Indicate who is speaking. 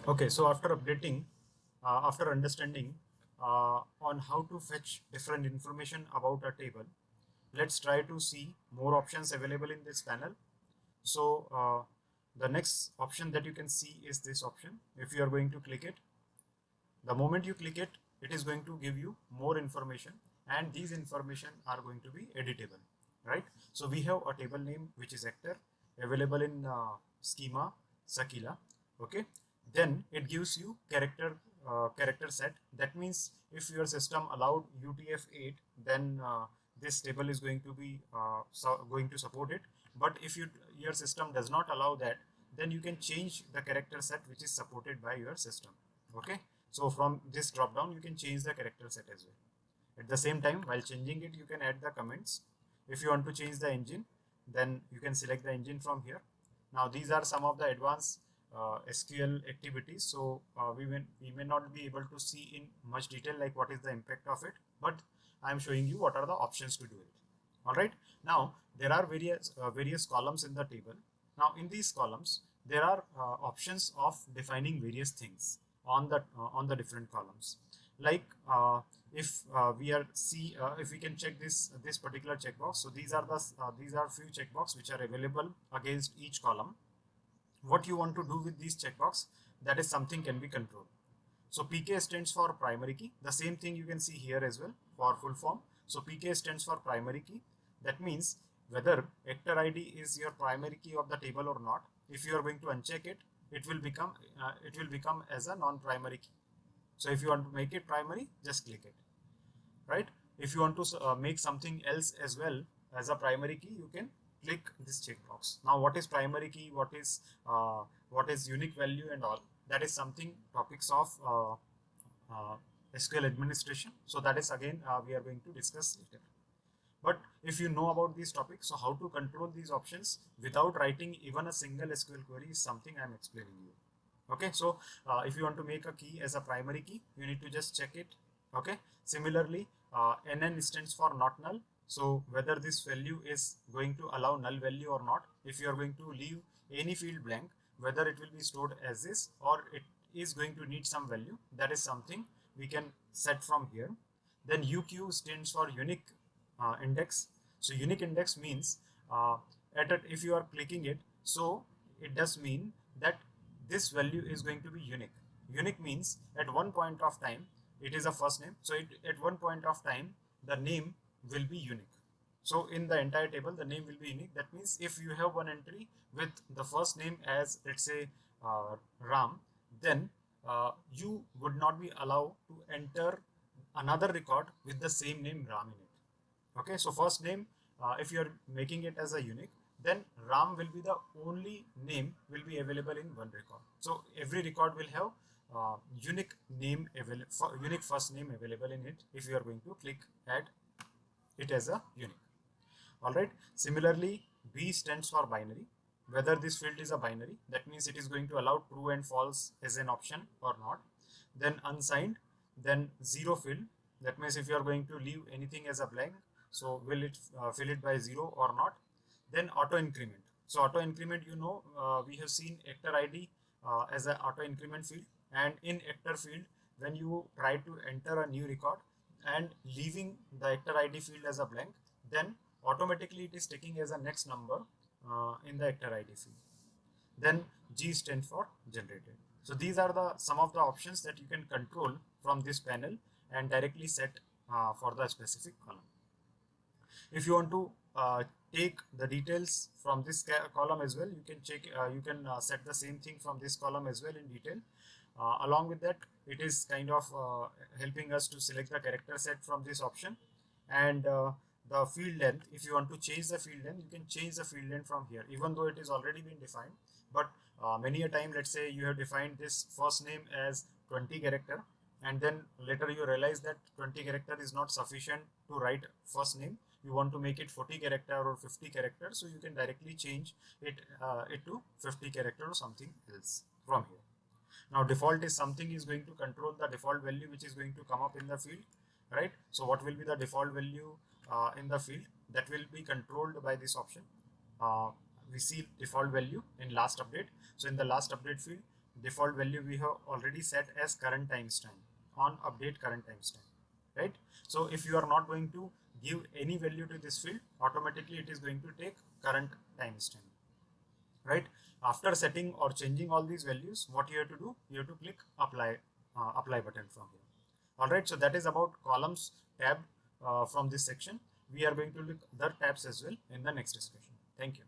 Speaker 1: Okay, so after updating, after understanding on how to fetch different information about a table, let's try to see more options available in this panel. So the next option that you can see is this option. If you are going to click it, the moment you click it, it is going to give you more information, and these information are going to be editable, right? So we have a table name which is actor available in schema Sakila. Okay, then it gives you character set. That means if your system allowed UTF-8, then this table is going to be going to support it. But if your system does not allow that, then you can change the character set which is supported by your system. Okay, so from this drop down you can change the character set as well. At the same time, while changing it, you can add the comments. If you want to change the engine, then you can select the engine from here. Now these are some of the advanced SQL activities, so we may not be able to see in much detail like what is the impact of it, but I am showing you what are the options to do it. All right, now there are various columns in the table. Now in these columns there are options of defining various things on the different columns, like if we are see if we can check this particular checkbox. So these are few checkbox which are available against each column. What you want to do with these checkbox, that is something can be controlled. So PK stands for primary key. The same thing you can see here as well for full form. So PK stands for primary key. That means whether actor ID is your primary key of the table or not. If you are going to uncheck it, it will become as a non-primary key. So if you want to make it primary, just click it, right? If you want to make something else as well as a primary key, you can click this checkbox. Now what is primary key, what is unique value and all, that is something topics of uh, SQL administration. So that is again we are going to discuss later. But if you know about these topics, so how to control these options without writing even a single SQL query is something I'm explaining you. Okay, so if you want to make a key as a primary key, you need to just check it. Okay, similarly, NN stands for not null. So whether this value is going to allow null value or not. If you are going to leave any field blank, whether it will be stored as this or it is going to need some value, that is something we can set from here. Then UQ stands for unique index. So unique index means if you are clicking it, so it does mean that this value is going to be unique. Unique means at one point of time it is a first name. So at one point of time the name will be unique. So in the entire table the name will be unique. That means if you have one entry with the first name as, let's say, Ram, then you would not be allowed to enter another record with the same name Ram in it. Okay, so first name, if you are making it as a unique, then Ram will be the only name will be available in one record. So every record will have unique name unique first name available in it if you are going to click add it as a unique. All right, similarly, B stands for binary. Whether this field is a binary, that means it is going to allow true and false as an option or not. Then unsigned, then zero field. That means if you are going to leave anything as a blank, so will it fill it by zero or not. Then auto increment. So auto increment, we have seen actor ID as an auto increment field, and in actor field, when you try to enter a new record and leaving the actor ID field as a blank, then automatically it is taking as a next number in the actor ID field. Then G stands for generated. So these are the some of the options that you can control from this panel and directly set for the specific column. If you want to take the details from this column as well, you can check. You can set the same thing from this column as well in detail. Along with that, it is kind of helping us to select the character set from this option, and the field length. If you want to change the field length, you can change the field length from here, even though it is already been defined. But many a time, let's say you have defined this first name as 20 character, and then later you realize that 20 character is not sufficient to write first name. You want to make it 40 character or 50 character, so you can directly change it to 50 character or something else from here. Now default is something is going to control the default value which is going to come up in the field, right? So what will be the default value in the field, that will be controlled by this option. We see default value in last update. So in the last update field, default value we have already set as current timestamp on update current timestamp, right? So if you are not going to give any value to this field, automatically it is going to take current timestamp, right? After setting or changing all these values, what you have to do, you have to click apply button from here. All right, so that is about columns tab from this section. We are going to look other tabs as well in the next discussion. Thank you.